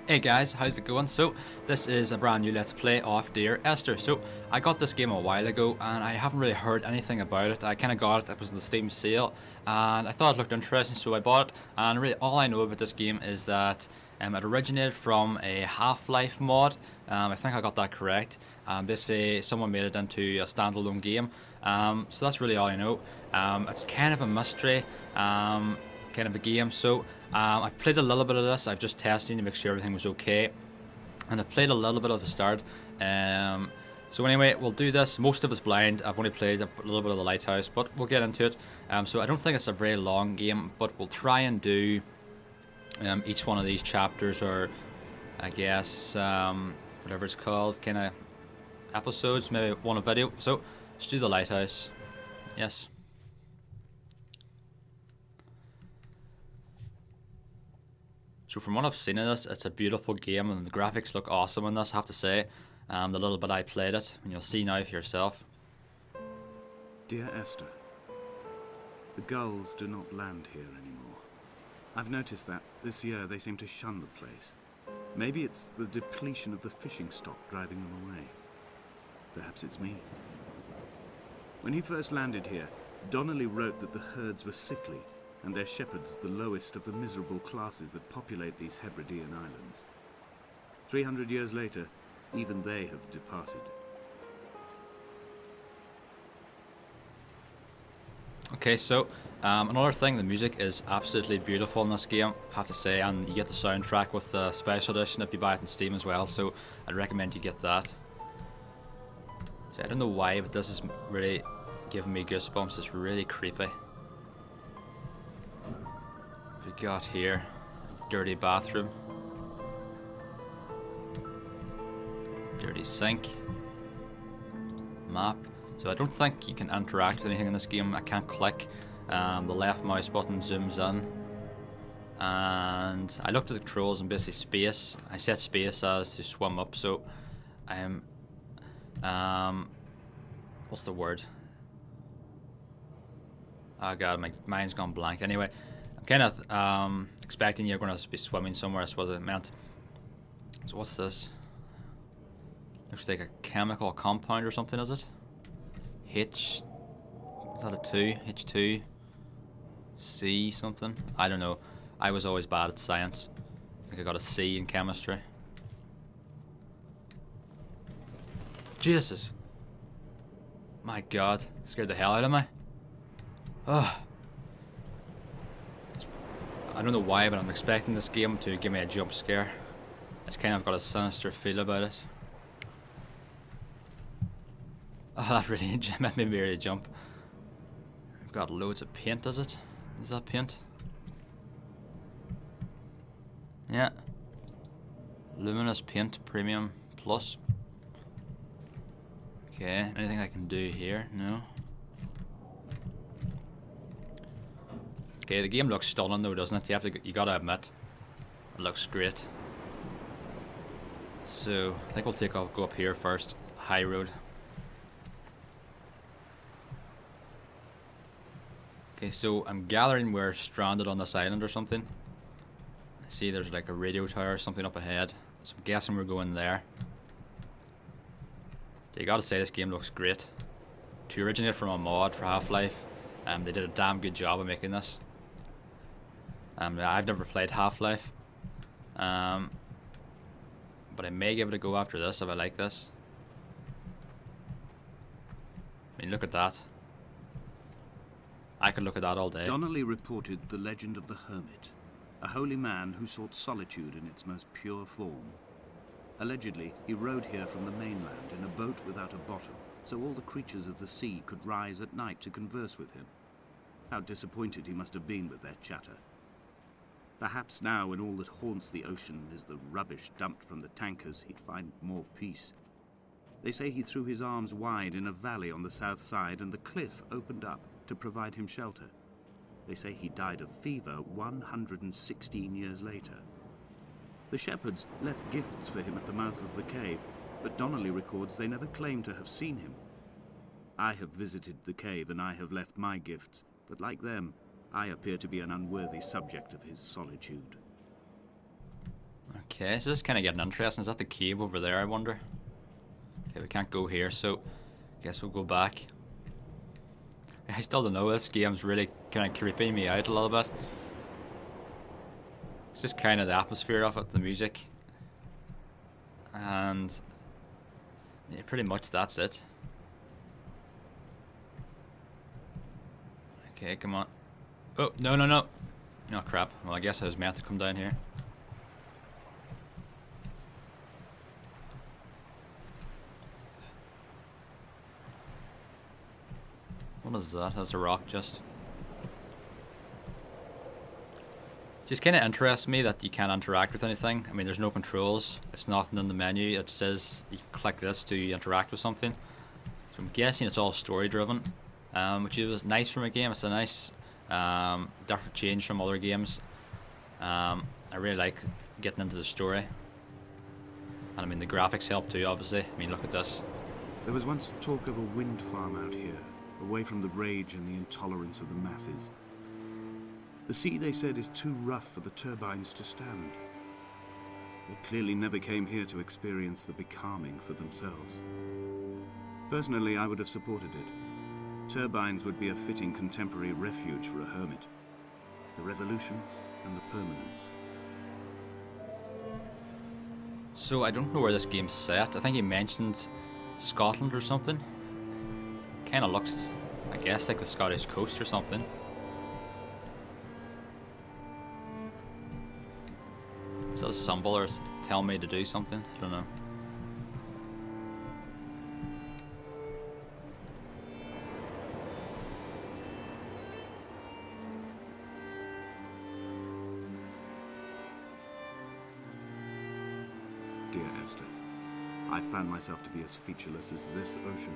Hey guys, how's it going? So, this is a brand new Let's Play of Dear Esther. So, I got this game a while ago and I haven't really heard anything about it. I kind of got it was in the Steam sale and I thought it looked interesting, so I bought it. And really all I know about this game is that it originated from a Half-Life mod. I think I got that correct. Basically, someone made it into a standalone game. So that's really all I know. It's kind of a mystery. Kind of a game. So I've played a little bit of this. I've just tested to make sure everything was okay, and I've played a little bit of the start. So anyway, we'll do this. Most of it's blind. I've only played a little bit of the Lighthouse, but we'll get into it. So I don't think it's a very long game, but we'll try and do each one of these chapters, or I guess whatever it's called, kind of episodes, maybe one a video. So let's do the Lighthouse. Yes. So from what I've seen of this, it's a beautiful game and the graphics look awesome in this, I have to say. The little bit I played it, and you'll see now for yourself. Dear Esther, the gulls do not land here anymore. I've noticed that this year they seem to shun the place. Maybe it's the depletion of the fishing stock driving them away. Perhaps it's me. When he first landed here, Donnelly wrote that the herds were sickly, and their shepherds the lowest of the miserable classes that populate these Hebridean islands. 300 years later, even they have departed. Okay, so another thing, the music is absolutely beautiful in this game, I have to say, and you get the soundtrack with the special edition if you buy it in Steam as well, so I'd recommend you get that. So I don't know why, but this is really giving me goosebumps. It's really creepy. We got here, dirty bathroom, dirty sink, map. So I don't think you can interact with anything in this game. I can't click. The left mouse button zooms in, and I looked at the controls and basically space. I set space as to swim up. So I'm what's the word? Oh god, my mind's gone blank. Anyway. Kind of expecting you're going to be swimming somewhere. That's what it meant. So what's this? Looks like a chemical compound or something, is it? H, is that a 2? H2 C something? I don't know. I was always bad at science. I think I got a C in chemistry. Jesus. My god, scared the hell out of me. Ugh. I don't know why, but I'm expecting this game to give me a jump scare. It's kind of got a sinister feel about it. Oh, that really made me really jump. I've got loads of paint, is it? Is that paint? Yeah. Luminous paint, premium plus. Okay, anything I can do here? No. Okay, the game looks stunning though, doesn't it? You gotta admit, it looks great. So I think we'll go up here first, high road. Okay, so I'm gathering we're stranded on this island or something. I see there's like a radio tower or something up ahead, so I'm guessing we're going there. You gotta say this game looks great. To originate from a mod for Half-Life, they did a damn good job of making this. I've never played Half-Life, but I may give it a go after this if I like this. I mean, look at that. I could look at that all day. Donnelly reported the legend of the hermit, a holy man who sought solitude in its most pure form. Allegedly, he rode here from the mainland in a boat without a bottom, so all the creatures of the sea could rise at night to converse with him. How disappointed he must have been with their chatter. Perhaps now, when all that haunts the ocean is the rubbish dumped from the tankers, he'd find more peace. They say he threw his arms wide in a valley on the south side, and the cliff opened up to provide him shelter. They say he died of fever 116 years later. The shepherds left gifts for him at the mouth of the cave, but Donnelly records they never claimed to have seen him. I have visited the cave and I have left my gifts, but like them, I appear to be an unworthy subject of his solitude. Okay, so this is kind of getting interesting. Is that the cave over there, I wonder? Okay, we can't go here, so I guess we'll go back. I still don't know, this game's really kind of creeping me out a little bit. It's just kind of the atmosphere of it, the music. And yeah, pretty much that's it. Okay, come on. Oh, no, no, no. No, crap. Well, I guess I was meant to come down here. What is that? That's a rock just. Just kind of interests me that you can't interact with anything. I mean, there's no controls. It's nothing in the menu. It says you can click this to interact with something. So I'm guessing it's all story driven, which is nice from a game. It's a nice different change from other games. I really like getting into the story. And I mean, the graphics help too, obviously. I mean, look at this. There was once talk of a wind farm out here, away from the rage and the intolerance of the masses. The sea, they said, is too rough for the turbines to stand. They clearly never came here to experience the becalming for themselves. Personally, I would have supported it. Turbines would be a fitting contemporary refuge for a hermit. The revolution and the permanence. So I don't know where this game's set. I think he mentioned Scotland or something. Kind of looks, I guess, like the Scottish coast or something. Is that a symbol or tell me to do something? I don't know. Dear Esther, I found myself to be as featureless as this ocean,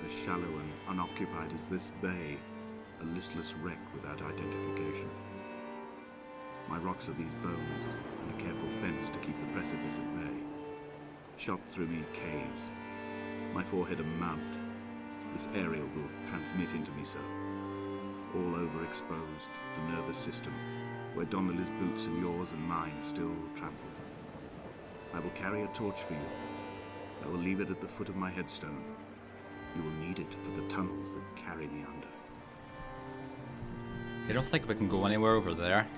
as shallow and unoccupied as this bay, a listless wreck without identification. My rocks are these bones, and a careful fence to keep the precipice at bay. Shot through me caves, my forehead a mount. This aerial will transmit into me so. All overexposed, the nervous system, where Donnelly's boots and yours and mine still trample. I will carry a torch for you. I will leave it at the foot of my headstone. You will need it for the tunnels that carry me under. I don't think we can go anywhere over there.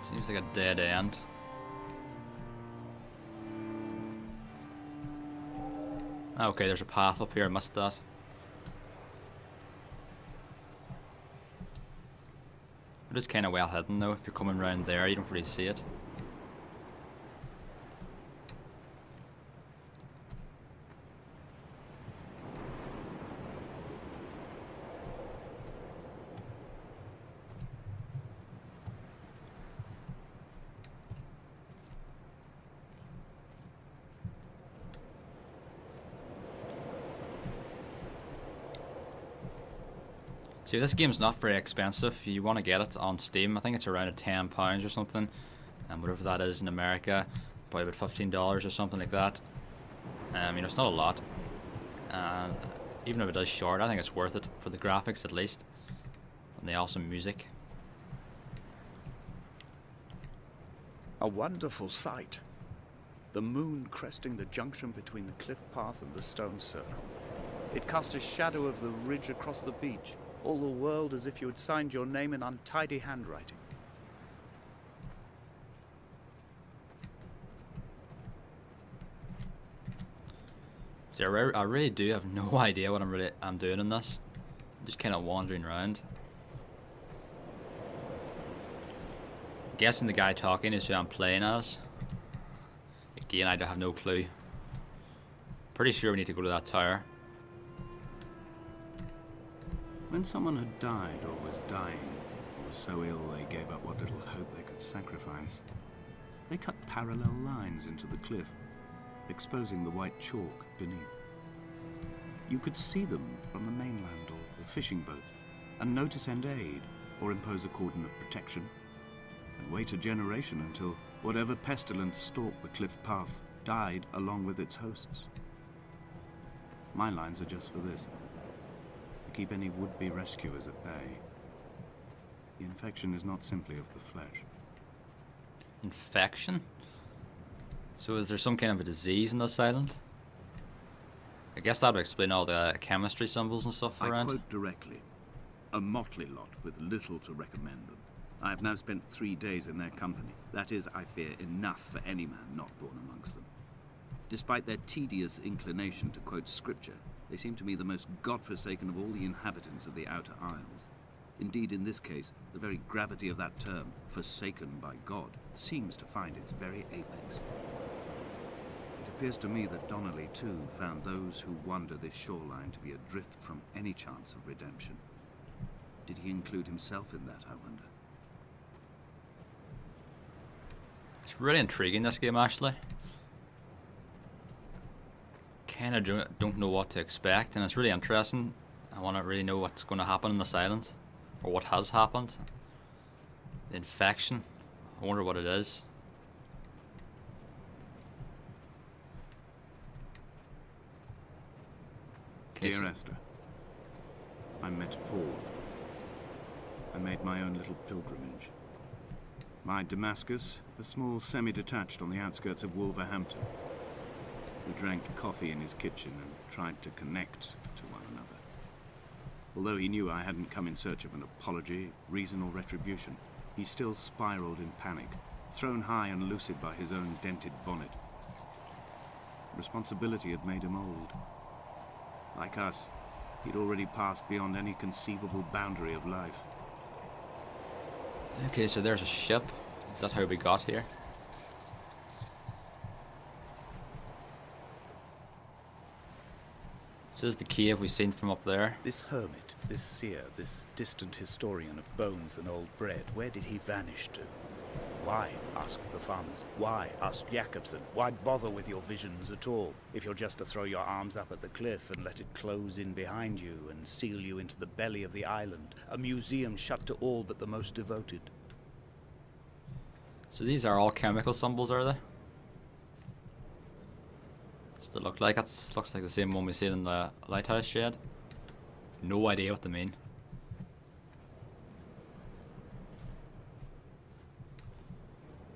Seems like a dead end. Okay, there's a path up here, I missed that. It is kind of well hidden though. If you're coming around there, you don't really see it. See, this game's not very expensive. You want to get it on Steam. I think it's around £10 or something, and whatever that is in America, probably about $15 or something like that. You know, it's not a lot. Even if it is short, I think it's worth it for the graphics at least, and the awesome music. A wonderful sight. The moon cresting the junction between the cliff path and the stone circle. It cast a shadow of the ridge across the beach. All the world as if you had signed your name in untidy handwriting. See, I really do have no idea what I'm doing in this. I'm just kind of wandering around. I'm guessing the guy talking is who I'm playing as. Again, I have no clue. Pretty sure we need to go to that tower. When someone had died or was dying, or was so ill they gave up what little hope they could sacrifice, they cut parallel lines into the cliff, exposing the white chalk beneath. You could see them from the mainland or the fishing boat, and know to send aid or impose a cordon of protection, and wait a generation until whatever pestilence stalked the cliff paths died along with its hosts. My lines are just for this. keep any would-be rescuers at bay. The infection is not simply of the flesh. Infection? So is there some kind of a disease in this island? I guess that would explain all the chemistry symbols and stuff I around. quote directly. A motley lot with little to recommend them. I have now spent 3 days in their company. That is, I fear, enough for any man not born amongst them. Despite their tedious inclination to quote scripture, they seem to me the most godforsaken of all the inhabitants of the Outer Isles. Indeed, in this case, the very gravity of that term, forsaken by God, seems to find its very apex. It appears to me that Donnelly, too, found those who wander this shoreline to be adrift from any chance of redemption. Did he include himself in that, I wonder? It's really intriguing, this game, actually. Kind of don't know what to expect, and it's really interesting. I want to really know what's going to happen in this island, or what has happened. The infection, I wonder what it is. Okay, Dear so Esther, I met Paul. I made my own little pilgrimage. My Damascus, a small semi-detached on the outskirts of Wolverhampton. We drank coffee in his kitchen and tried to connect to one another. Although he knew I hadn't come in search of an apology, reason or retribution, he still spiraled in panic, thrown high and lucid by his own dented bonnet. Responsibility had made him old. Like us, he'd already passed beyond any conceivable boundary of life. okay, so there's a ship. Is that how we got here? This is the cave we've seen from up there. This hermit, this seer, this distant historian of bones and old bread, where did he vanish to? Why? Asked the farmers. Why? Asked Jakobsen. Why bother with your visions at all, if you're just to throw your arms up at the cliff and let it close in behind you and seal you into the belly of the island, a museum shut to all but the most devoted? So these are all chemical symbols, are they? Does it look like? That looks like the same one we seen in the Lighthouse shed. No idea what they mean.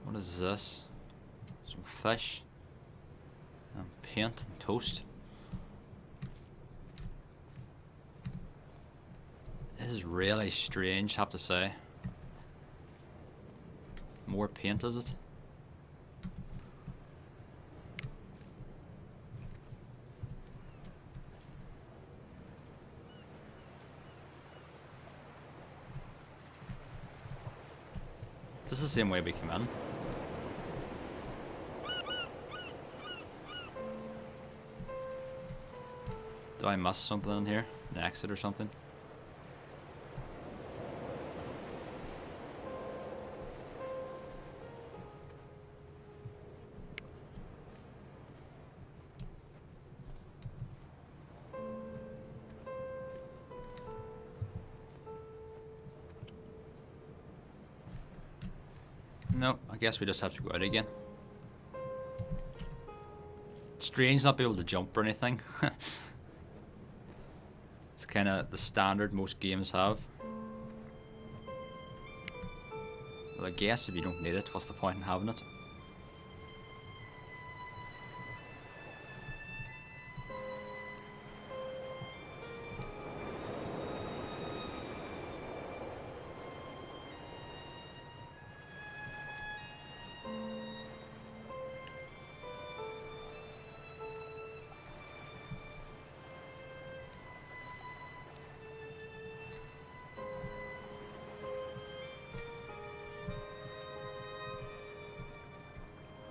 What is this? Some fish and paint and toast. This is really strange, I have to say. More paint, is it? This is the same way we came in. Did I miss something in here? An exit or something? No, I guess we just have to go out again. Strange not be able to jump or anything. It's kind of the standard most games have. Well, I guess if you don't need it, what's the point in having it?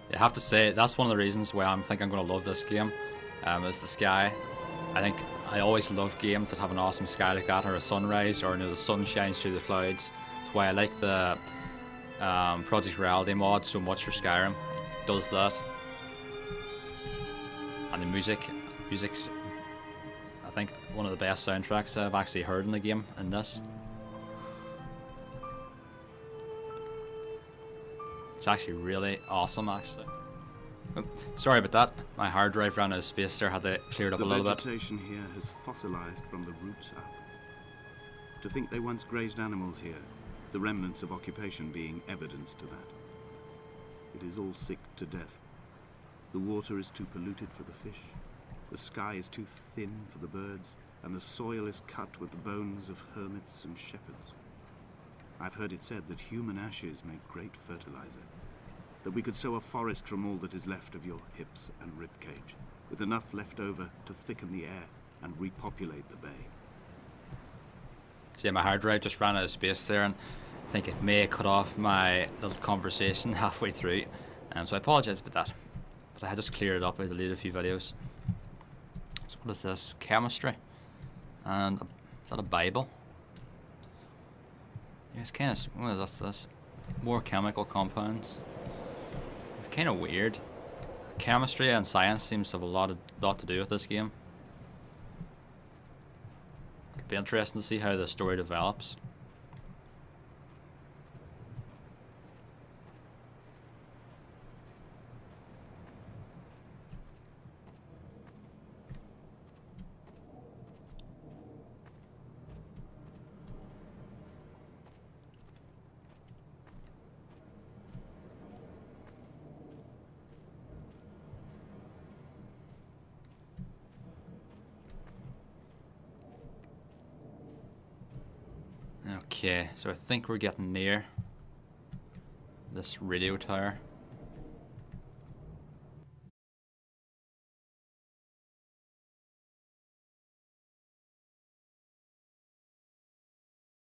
I have to say, that's one of the reasons why I think I'm going to love this game, is the sky. I think I always love games that have an awesome sky like that, or a sunrise, or the sun shines through the clouds. That's why I like the Project Reality mod so much for Skyrim. It does that. And the music's, I think, one of the best soundtracks I've actually heard in the game, in this. It's actually really awesome, actually. Oh, sorry about that. My hard drive ran out of space there. Had to clear it up a little bit. The vegetation here has fossilized from the roots up. To think they once grazed animals here, the remnants of occupation being evidence to that. It is all sick to death. The water is too polluted for the fish, the sky is too thin for the birds, and the soil is cut with the bones of hermits and shepherds. I've heard it said that human ashes make great fertilizer, that we could sow a forest from all that is left of your hips and ribcage, with enough left over to thicken the air and repopulate the bay. See, my hard drive just ran out of space there, and I think it may cut off my little conversation halfway through, so I apologize about that. But I had just cleared it up. I deleted a few videos. So what is this? Chemistry, and is that a Bible? Yeah, it's kind of, what is this? More chemical compounds. It's kind of weird. Chemistry and science seems to have a lot to do with this game. It'll be interesting to see how the story develops. Okay, so I think we're getting near this radio tower.